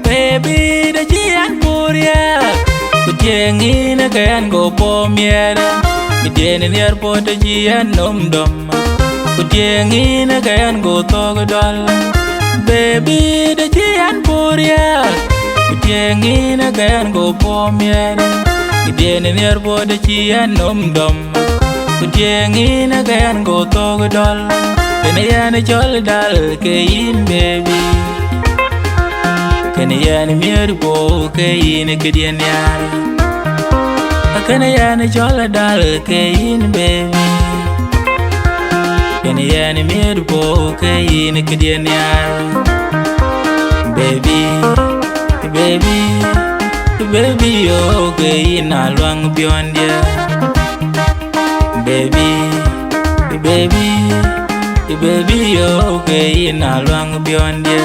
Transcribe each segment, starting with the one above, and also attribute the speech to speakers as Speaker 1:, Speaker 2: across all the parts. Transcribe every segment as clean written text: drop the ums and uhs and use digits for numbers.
Speaker 1: Baby, the Gian Puria, Kujengi kayan go pomiera, Kujeni ni airport Gian Dom. Kujengi kayan go togodol. Baby, the Gian Puria, Kujengi kayan go pomiera, Kujeni ni airport Gian Dom. Kujengi kayan go togodol. Kenyan chol dal kein baby. Kenyan mirbo kein kedian yar. Kenyan chol dal kein baby. Kenyan mirbo kein kedian yar. Baby, baby, baby yo kein alwang beyond ya. Baby, baby, baby yo kein alwang beyond ya.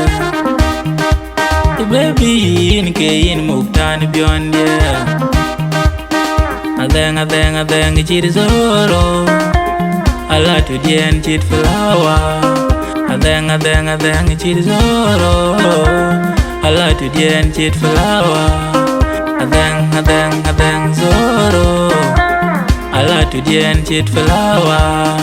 Speaker 1: Baby in kein muktan beyond ya. Adeng chit zoro, ala tu dien chit flower. Adeng chit zoro, ala tu dien chit flower. Adeng zoro, ala tu dien chit flower.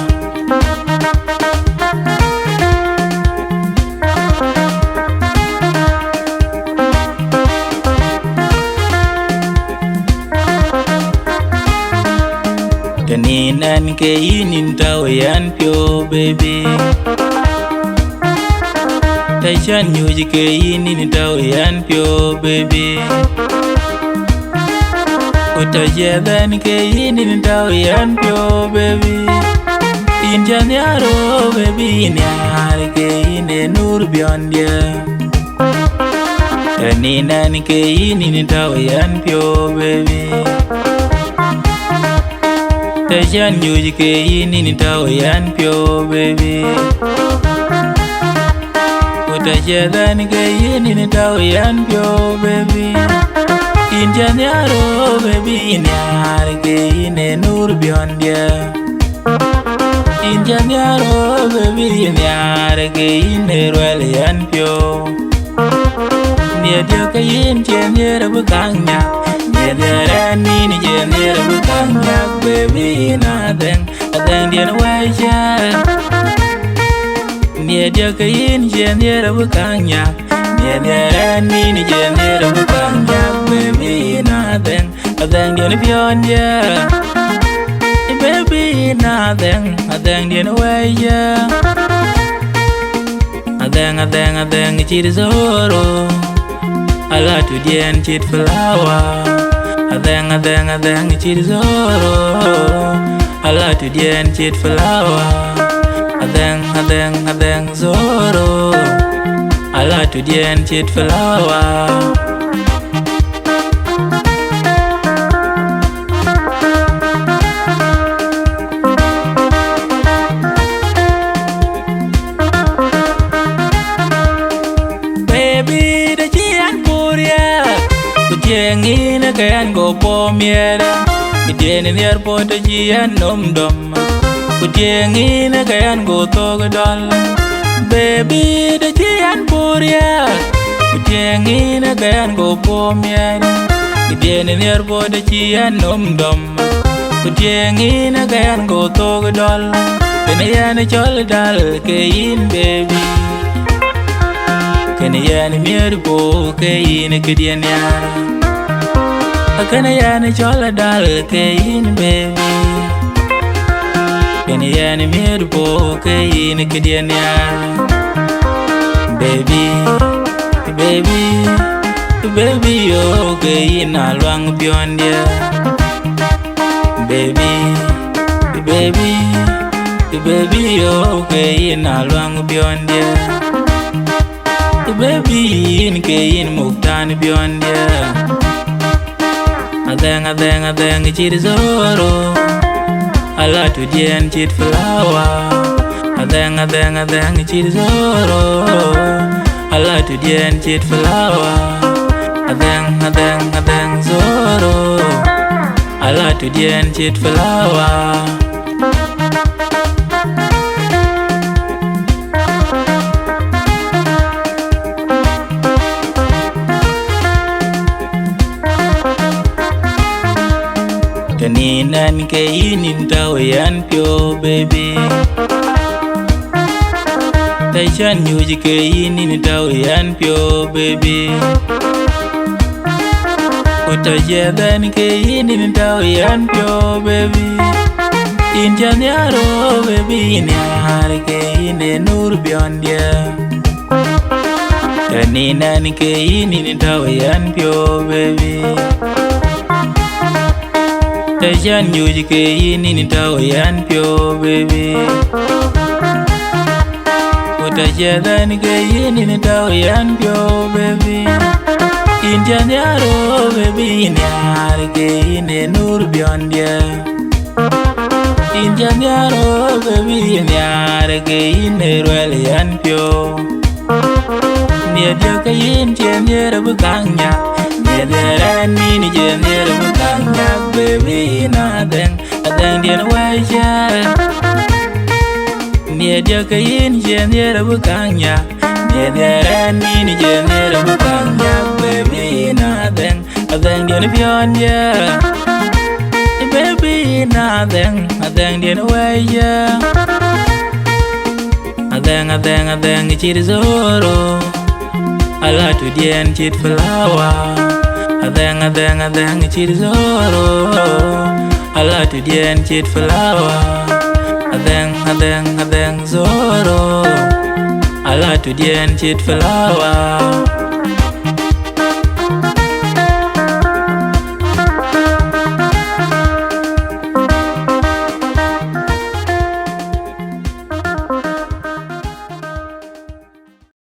Speaker 1: Kaninan kainin tawayan pyo baby. Taishan music kainin tawayan pyo baby. Utajadan kainin tawayan pyo baby. Injan yaro baby nyar kainin nur beyond ya. Kaninan kainin tawayan pyo baby. Taishan music kainin tawayan pyo baby. Utajadan kainin tawayan pyo baby. Injan yaro baby nyar kainin nur beyond ya. Injan yaro baby nyar kainin rwelian pyo. Nia dia kain jenyer bukangnya. Nia ni jenyer bukangnya baby nadeng dia waja. Nia dia kain jenyer bukangnya. Nia ni jenyer bukangnya baby nadeng dia beyond ya. Baby nadeng dia waja. Adeng chit zoro, ala tu dien chit flower. Adeng chit zoro, ala tu dien chit flower. Adeng zoro, ala tu dien chit flower. Baby, the Gian Puria, Kujengi kayan go pomiera, Kujeni ni airport Gian Dom. Kujengi kayan go togodol. Baby, the Gian Puria, Kujengi kayan go pomiera, Kujeni ni airport Gian Dom. Kujengi kayan go togodol. Kenyan chol dal kein baby. Kenyan mirbo kein kedian yar. Kenyan chol dal kein baby. Kenyan mirbo kein kedian yar. Baby, baby, baby yo kein alwang beyond ya. Baby, baby, baby yo kein alwang beyond ya. Baby in kein muktan beyond ya. Adeng chit zoro, ala tu dien chit flower. Adeng chit zoro, ala tu dien chit flower. Adeng zoro. to dien chit flower. Kaninan kainin tao yan pyo baby. Taishan yuji kainin tao yan pyo baby. Utajadan kainin tao yan pyo baby. Injan yaro baby nyar kainin nur beyond dia. Kaninan kainin tao yan pyo baby. Taishan yuji kainin tao yan pyo baby. Utajadan kainin tao yan pyo baby. Injan yaro baby nyar kainin nur beyond dia. Injan yaro baby nyar kainin ruel yan pyo. Nia dia kain jeniera bukangnya. Nia ni jeniera bukangnya baby nothing dia waja. Nia dia kain jeniera bukangnya. Nia ni jeniera bukangnya baby nothing dia beyond ya. Baby nothing dia waja. Adeng chit zoro. Ala to dien chit flower. Adeng chit zoro. Ala to dien chit flower. Adeng zoro. Ala to dien chit flower.